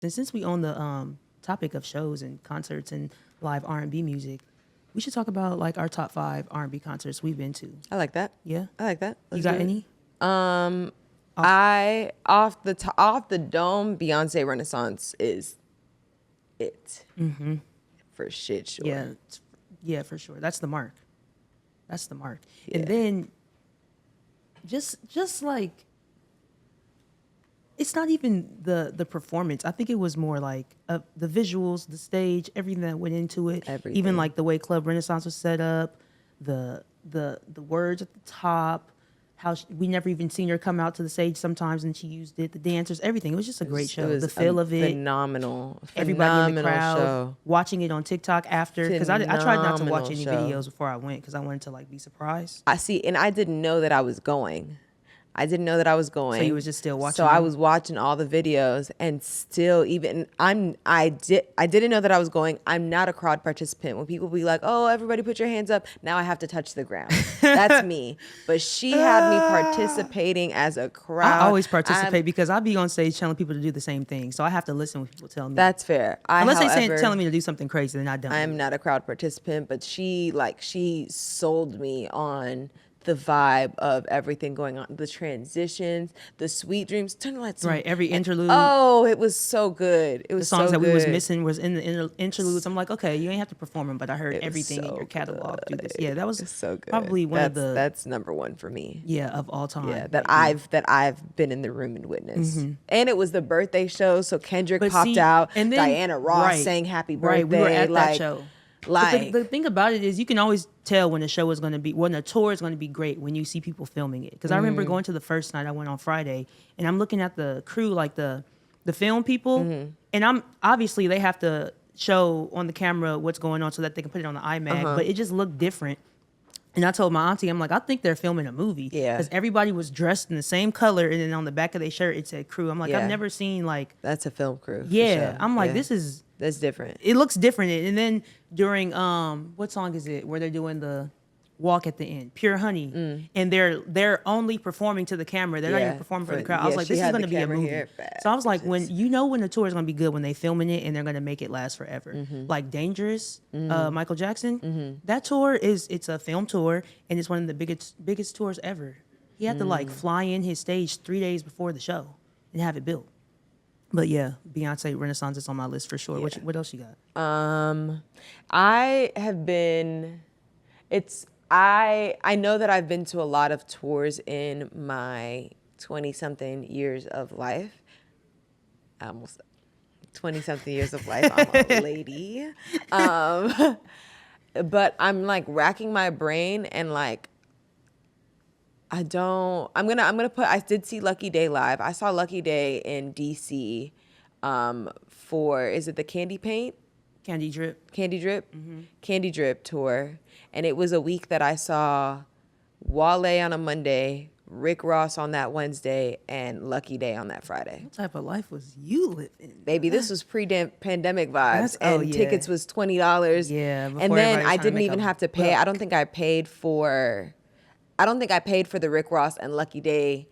And since we on the topic of shows and concerts and live R&B music, we should talk about like our top 5 R&B concerts we've been to. I like that. Yeah, I like that. you Let's got do it. any? Off- I off the dome, Beyonce Renaissance is it for shit sure. Yeah, yeah, for sure. That's the mark. That's the mark. Yeah. And then just like it's not even the performance. I think it was more like the visuals, the stage, everything that went into it. Everything. Even like the way Club Renaissance was set up, the words at the top, how we never even seen her come out to the stage sometimes, and she used it. The dancers, everything. It was just a great show. It was The feel of it, phenomenal. everybody in the crowd, show. watching it on TikTok after. Because I tried not to watch any Phenomenal show. videos before I went because I wanted to like be surprised. I see, and I didn't know that I was going. I didn't know that I was going. So you was just still watching So I them? was watching all the videos, and still, even I didn't know that I was going. I'm not a crowd participant. When people be like, "Oh, everybody, put your hands up," now I have to touch the ground. That's me. But she had me participating as a crowd. I always participate because I be on stage telling people to do the same thing. So I have to listen when people tell me. That's fair. Unless they telling me to do something crazy, then I don't. I'm not a crowd participant, but she sold me on the vibe of everything going on, the transitions, the sweet dreams. Turn the lights on. Right, every interlude. Oh, it was so good. It The was songs so that good. we was missing was in the interludes. I'm like, okay, you ain't have to perform them, but I heard It was everything in so your catalog through this. Yeah, that was It's so good. probably one of the That's number one for me. of all time. Yeah, that I've been in the room and witnessed. And it was the birthday show, so Kendrick But popped see, out. and then- Diana Ross right, sang "Happy Birthday." Right, we were at that like, show. Like But the thing about it is, you can always tell when a show is going to be, when a tour is going to be great when you see people filming it. Because I remember going to the first night I went on Friday, and I'm looking at the crew, like the film people, and I'm obviously they have to show on the camera what's going on so that they can put it on the iMac, but it just looked different. And I told my auntie, I'm like, I think they're filming a movie. Yeah. Because everybody was dressed in the same color, and then on the back of their shirt it said crew. I'm like, Yeah. I've never seen like, that's a film crew. for yeah. sure. I'm like, Yeah. this is. That's different. It looks different. And then during what song is it where they're doing the walk at the end, Pure Honey, and they're only performing to the camera. They're not Yeah, even performing for the but crowd. I was yeah, like, she this is had going the to be a camera movie. here fast. So I was like, when the tour is going to be good when they filming it and they're going to make it last forever. Like Dangerous, Michael Jackson. That tour it's a film tour and it's one of the biggest tours ever. He had to like fly in his stage 3 days before the show and have it built. But yeah, Beyonce Renaissance is on my list for sure. Yeah. What else you got? I have been. I know that I've been to a lot of tours in my 20-something years of life. Almost 20-something years of life. I'm a lady. But I'm like racking my brain and like I'm gonna put. I did see Lucky Day live. I saw Lucky Day in DC for, is it the Candy Paint? Candy Drip. Candy Drip tour. And it was a week that I saw Wale on a Monday, Rick Ross on that Wednesday, and Lucky Day on that Friday. What type of life was you living? Baby, this was pre-pandemic vibes, Oh, and yeah. tickets was $20. Yeah, before and then everybody was I trying to didn't make even a have to pay. buck. I don't think I paid for the Rick Ross and Lucky Day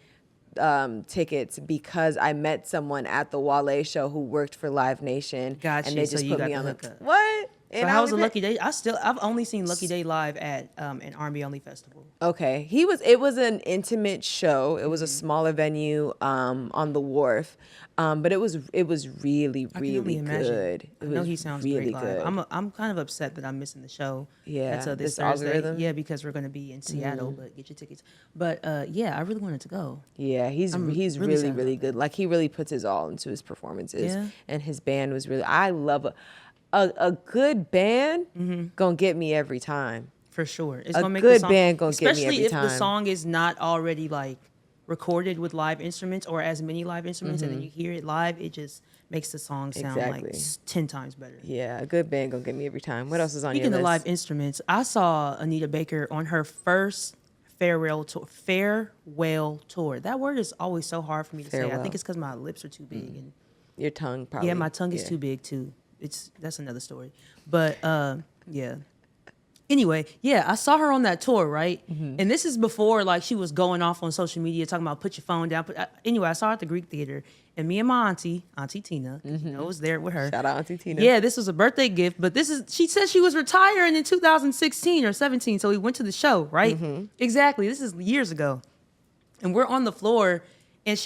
tickets because I met someone at the Wale show who worked for Live Nation, Gotcha, and they so just you put got me the on the hookup. what? So how was the Lucky Day? I've only seen Lucky Day live at an R&B Only festival. Okay, it was an intimate show. It was a smaller venue on the wharf, but it was really I can only imagine. good. I know he sounds really great good. live. I'm kind of upset that I'm missing the show. Yeah, That's this this Thursday. algorithm? Yeah, because we're going to be in Seattle, but get your tickets. But yeah, I really wanted to go. Yeah, he's I'm really really sad really about good. Like he really puts his all into his performances, Yeah. and his band was really. I love a good band gonna get me every time. For sure. It's A gonna make good the song, band gonna get me especially every if the time. song is not already like recorded with live instruments or as many live instruments, and then you hear it live, it just makes the song sound like Exactly. 10 times better. Yeah, a good band gonna get me every time. What else is on Speaking your of list? live instruments, I saw Anita Baker on her first farewell tour. That word is always so hard for me to say. I Farewell. think it's because my lips are too big, and Your tongue probably. yeah, my tongue is too big too. That's another story. But yeah, Anyway, yeah, I saw her on that tour, right? And this is before like she was going off on social media talking about put your phone down. Anyway, I saw her at the Greek Theater, and me and my auntie Tina, was there with her. Shout out Auntie Tina. Yeah, this was a birthday gift, but she said she was retiring in 2016 or 17, so we went to the show, right? Exactly. This is years ago, and we're on the floor, and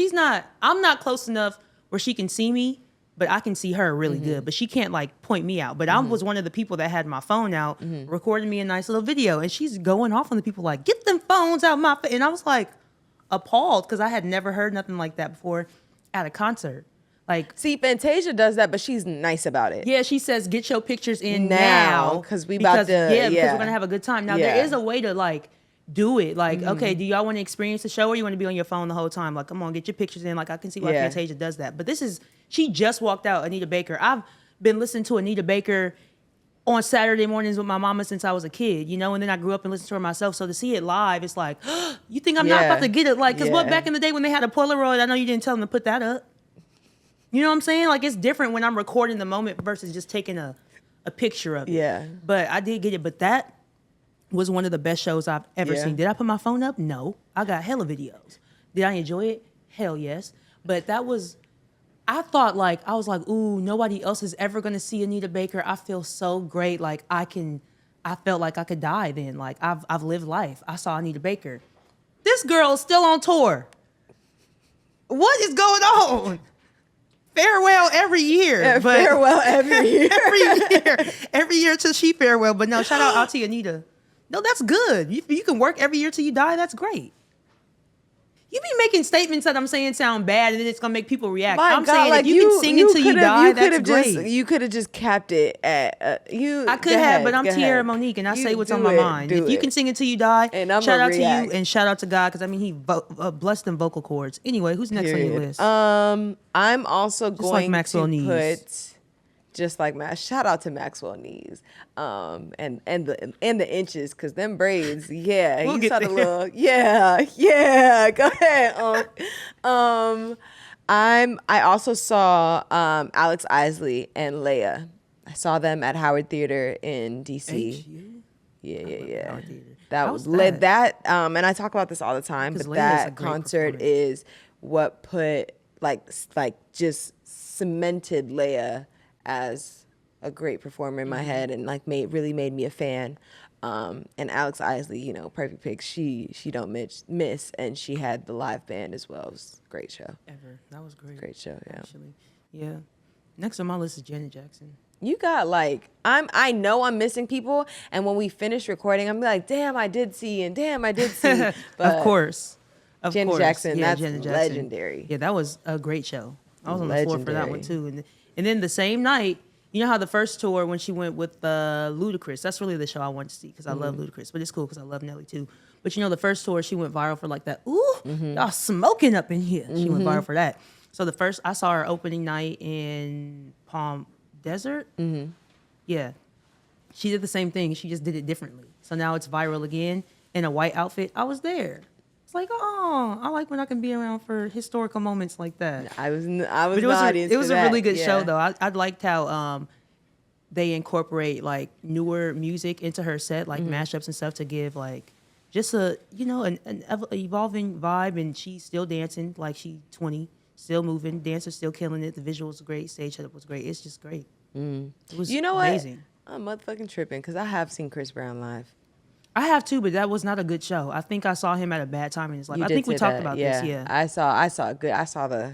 I'm not close enough where she can see me, but I can see her really good. But she can't like point me out. But I was one of the people that had my phone out, recording me a nice little video. And she's going off on the people like, get them phones out my face. And I was like appalled because I had never heard nothing like that before at a concert. Like, see, Fantasia does that, but she's nice about it. Yeah, she says, get your pictures in now. Because we're going to have a good time. Now, there is a way to like, do it. Like, okay, do y'all want to experience the show or you want to be on your phone the whole time? Like, come on, get your pictures in. Like, I can see why Fantasia does that. But she just walked out, Anita Baker. I've been listening to Anita Baker on Saturday mornings with my mama since I was a kid, and then I grew up and listened to her myself. So to see it live, it's like, you think I'm not about to get it? Like, because back in the day when they had a Polaroid, I know you didn't tell them to put that up. You know what I'm saying? Like, it's different when I'm recording the moment versus just taking a picture of it. Yeah. But I did get it. But that was one of the best shows I've ever seen. Did I put my phone up? No. I got hella videos. Did I enjoy it? Hell yes. But I was like, ooh, nobody else is ever going to see Anita Baker. I feel so great. Like I felt like I could die then. Like I've lived life. I saw Anita Baker. This girl is still on tour. What is going on? Farewell every year. Yeah, farewell every year. Every year till she farewell. But no, shout out Auntie Anita. No, that's good. You can work every year till you die. That's great. You be making statements that I'm saying sound bad, and then it's gonna make people react. I'm saying like, if you can sing until you die, that's great. You could have just capped it at you. I could have, but I'm Tiára Monique, and I say what's on my mind. If you can sing until you die, shout out to you and shout out to God, because he blessed them vocal cords. Anyway, who's next on your list? I'm also going to put. Just like shout out to Maxwell Knees, and the inches, cause them braids, we'll you saw the little, go ahead. I also saw Alex Isley and Leia. I saw them at Howard Theater in DC. Yeah. That was lit. And I talk about this all the time, but that concert is what put just cemented Leia as a great performer in my head, and really made me a fan. And Alex Isley, perfect pick. She don't miss, and she had the live band as well. It was a great show. That was great. Great show, yeah. Actually, yeah. Next on my list is Janet Jackson. You got I know I'm missing people, and when we finish recording, I'm like, damn, I did see. But of course. Janet Jackson, that's legendary. Yeah, that was a great show. I was on the floor for that one too. And then the same night, you know how the first tour when she went with Ludacris, that's really the show I wanted to see because I love Ludacris, but it's cool because I love Nelly too. But the first tour she went viral for that. Ooh, y'all smoking up in here. She went viral for that. So I saw her opening night in Palm Desert. Yeah, she did the same thing. She just did it differently. So now it's viral again in a white outfit. I was there. It's like, oh, I like when I can be around for historical moments like that. I was the audience. It was a really good show though. I liked how they incorporate newer music into her set, mashups and stuff to give just an evolving vibe, and she's still dancing like she's 20, still moving, dancers still killing it. The visuals were great, stage setup was great. It's just great. It was amazing. What? I'm motherfucking tripping because I have seen Chris Brown live. I have too, but that was not a good show. I think I saw him at a bad time in his life. I think we talked about this. Yeah, I saw good. I saw the.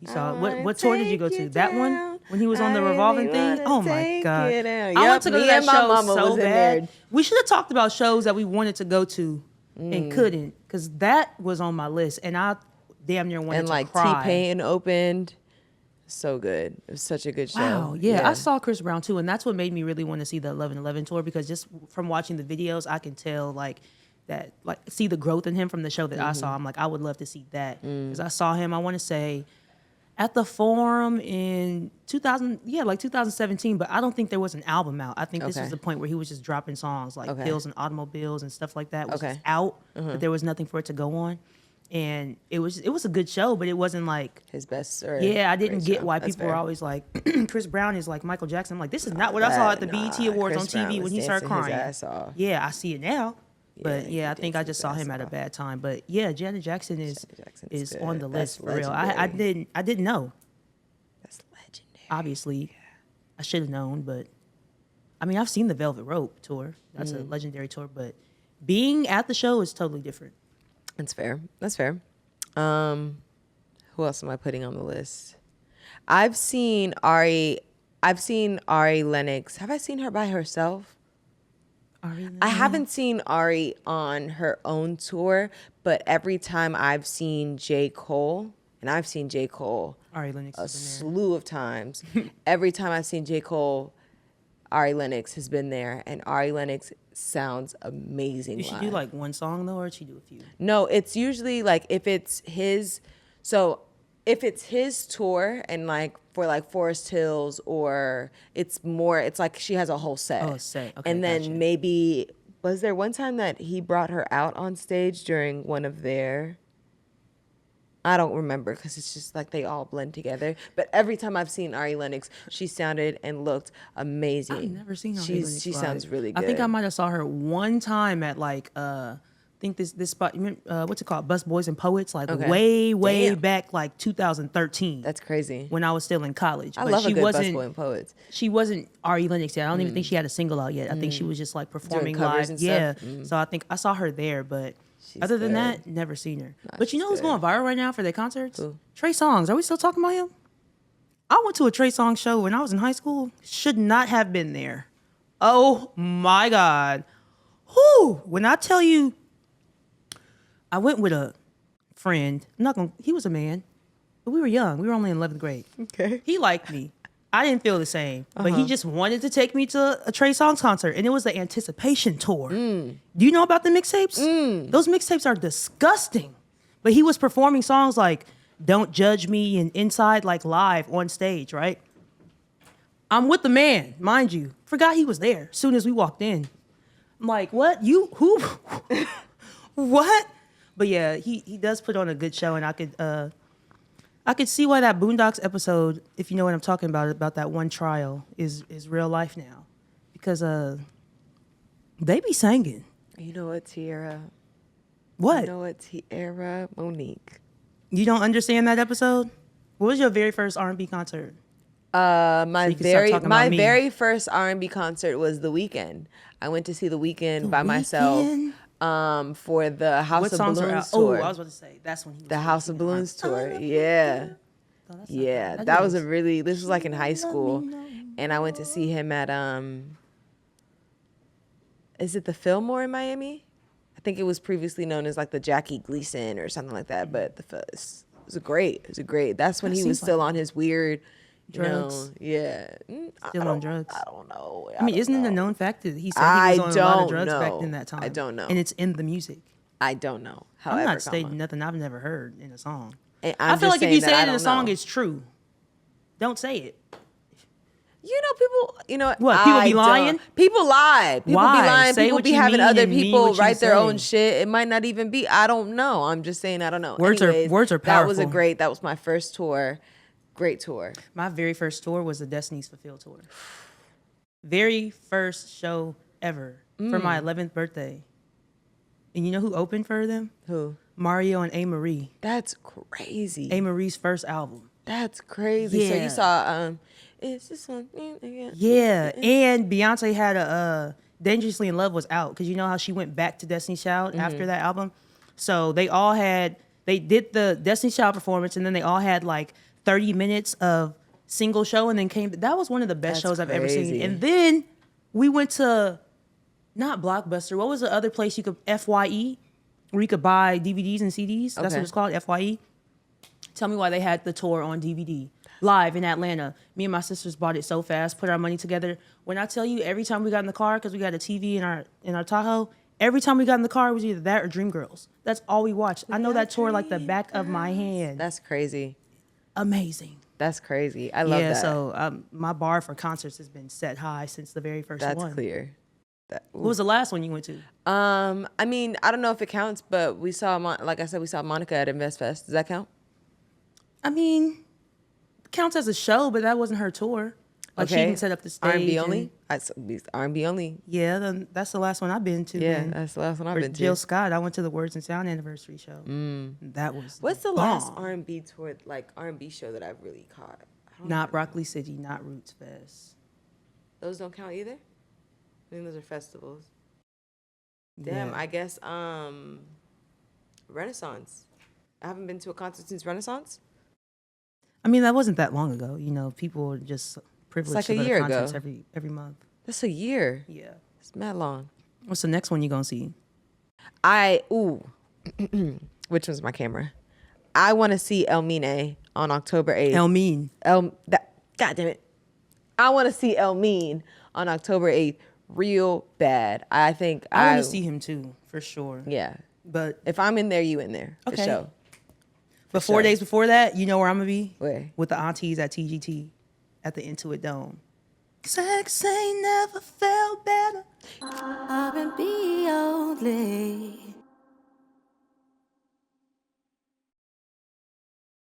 You saw what tour did you go to? That one when he was on the revolving thing. Oh my god! I want to go to that show so bad. We should have talked about shows that we wanted to go to and couldn't, because that was on my list, and I damn near wanted to cry. T-Pain opened. So good. It was such a good show. Wow. Yeah, I saw Chris Brown too, and that's what made me really want to see the 11/11 tour, because just from watching the videos, I can tell see the growth in him from the show that I saw. I'm I would love to see that, because I saw him, I want to say, at the Forum in 2017, but I don't think there was an album out. I think this was the point where he was just dropping songs Pills and Automobiles and stuff like that, which is out, but there was nothing for it to go on. and it was a good show, but it wasn't like His best. Or yeah, I didn't great get show. why That's people were fair. always like Chris Brown is like Michael Jackson. I'm like, this is not what I saw at the BET Awards on Chris Brown TV was when he started dancing his crying. ass off. Yeah, I see it now. But he yeah, I think I danced just his saw him ass at a off. bad time. But yeah, Janet Jackson is Jackson's on good. the That's list for real. I didn't know. That's legendary. Obviously, I should have known, but I mean, I've seen the Velvet Rope tour. That's a legendary tour, but being at the show is totally different. That's fair. That's fair. Who else am I putting on the list? I've seen Ari Lennox. Have I seen her by herself? I haven't seen Ari on her own tour, but every time I've seen J. Cole, and I've seen J. Cole Ari Lennox a has been slew of times. Every time I've seen J. Cole, Ari Lennox has been there, and Ari Lennox sounds amazing. Did she do like one song though, or did she do a few? No, it's usually like if it's his tour and like for like Forest Hills, or it's like she has a whole set. Oh, a set. Okay, and then gotcha. maybe, was there one time that he brought her out on stage during one of their, I don't remember because it's just like they all blend together. But every time I've seen Ari Lennox, she sounded and looked amazing. I've never seen Ari Lennox She live. sounds really good. I think I might have saw her one time at like I think this spot, what's it called? Bus Boys and Poets, like Okay. way Damn. back, like 2013. That's crazy. When I was still in college. I But love she a good wasn't, busboy and poets. She wasn't Ari Lennox yet. I don't even think she had a single out yet. I think she was just like performing covers live. and Yeah. stuff? So I think I saw her there, but She's other than good. that, never seen her. But you she's know who's good. going viral right now for their concerts? Who? Trey Songz. Are we still talking about him? I went to a Trey Songz show when I was in high school. Should not have been there. Oh my God. Whew. When I tell you, I went with a friend. He was a man, but we were young. We were only in 11th grade. Okay. He liked me. I didn't feel the same, but he just wanted to take me to a Trey Songz concert, and it was the Anticipation tour. Do you know about the mixtapes? Those mixtapes are disgusting. But he was performing songs like "Don't Judge Me" and "Inside" like live on stage, right? I'm with the man, mind you. Forgot he was there as soon as we walked in. I'm like, what? You who? What? But yeah, he does put on a good show, and I could see why that Boondocks episode, if you know what I'm talking about that one trial, is real life now, because they be singing. You know what, Tiára? What? You know what, Tiára Monique? You don't understand that episode? What was your very first R&B concert? My you can start talking about me. very first R&B concert was The Weeknd. I went to see The Weeknd by myself. Weeknd? For the House What of songs are Balloons out? tour. Oh, I was about to say that's when he was The House of Balloons tour. R&B. Yeah. Oh, that's not Yeah. bad. That was is. this was like in high school. And I went to see him at is it the Fillmore in Miami? I think it was previously known as like the Jackie Gleason or something like that. But it was great. It was great. That's when That he was seems still like on his weird drugs. Yeah. Still on drugs. I don't know. I mean, isn't it a known fact that he said I he was on a lot of don't drugs back know. in that time? I don't know. And it's in the music. I don't know. However, I'm not stating nothing I've never heard in a song. And I I'm feel just like if you saying that say I it in a don't song, know. it's true. Don't say it. You know, people. You know What, people be I don't- lying? People lie. People Why? be lying. Say People what be you having mean other and mean people what you write their own say. shit. It might not even be. I don't know. I'm just saying I don't know. Words are That was powerful. That was my first tour. Great tour. My very first tour was the Destiny's Fulfilled tour. Very first show ever for my 11th birthday. And you know who opened for them? Who? Mario and A. Marie. That's crazy. A. Marie's first album. That's crazy. So Yeah. you saw it's just one thing again. Yeah, and Beyonce had a Dangerously in Love was out, because you know how she went back to Destiny's Child after that album. So they did the Destiny's Child performance, and then they all had like 30 minutes of single show, and then that was one of the best That's shows I've ever seen. crazy. And then we went to, not Blockbuster, what was the other place you could, FYE, where you could buy DVDs and CDs? That's Okay. what it's called, FYE. Tell me why they had the tour on DVD live in Atlanta. Me and my sisters bought it so fast, put our money together. When I tell you, every time we got in the car, because we got a TV in our Tahoe, every time we got in the car, it was either that or Dreamgirls. That's all we watched. I know that tour like the back of my hand. That's crazy. Amazing. That's crazy. I love that. So my bar for concerts has been set high since the very first That's one. clear. What was the last one you went to? I mean, I don't know if it counts, but we saw, like I said, we saw Monica at Invest Fest. Does that count? I mean, counts as a show, but that wasn't her tour. Like she didn't set up the stage. R&B only. R&B only. Yeah, that's the last one I've been to. Yeah, then. that's the last one I've been to. Jill Scott. I went to the Words and Sound anniversary show. That was. What's the bomb. last R&B tour, like R&B show that I've really caught? Not Broccoli City, not Roots Fest. Those don't count either? I think those are festivals. Damn, Yeah. I guess Renaissance. I haven't been to a concert since Renaissance. I mean, that wasn't that long ago. You know, people are just privileged like to a go year to concerts ago. every month. That's a year. Yeah. It's mad long. What's the next one you gonna see? Which one's my camera? I want to see El Mine on October 8th. God damn it. I want to see El Mine on October 8th real bad. I think I want to see him too, for sure. Yeah. But if I'm in there, you in there. Okay. For sure. But 4 days before that, you know where I'm going to be? Where? With the aunties at TGT at the Intuit Dome. Sex ain't never felt better. R&B only.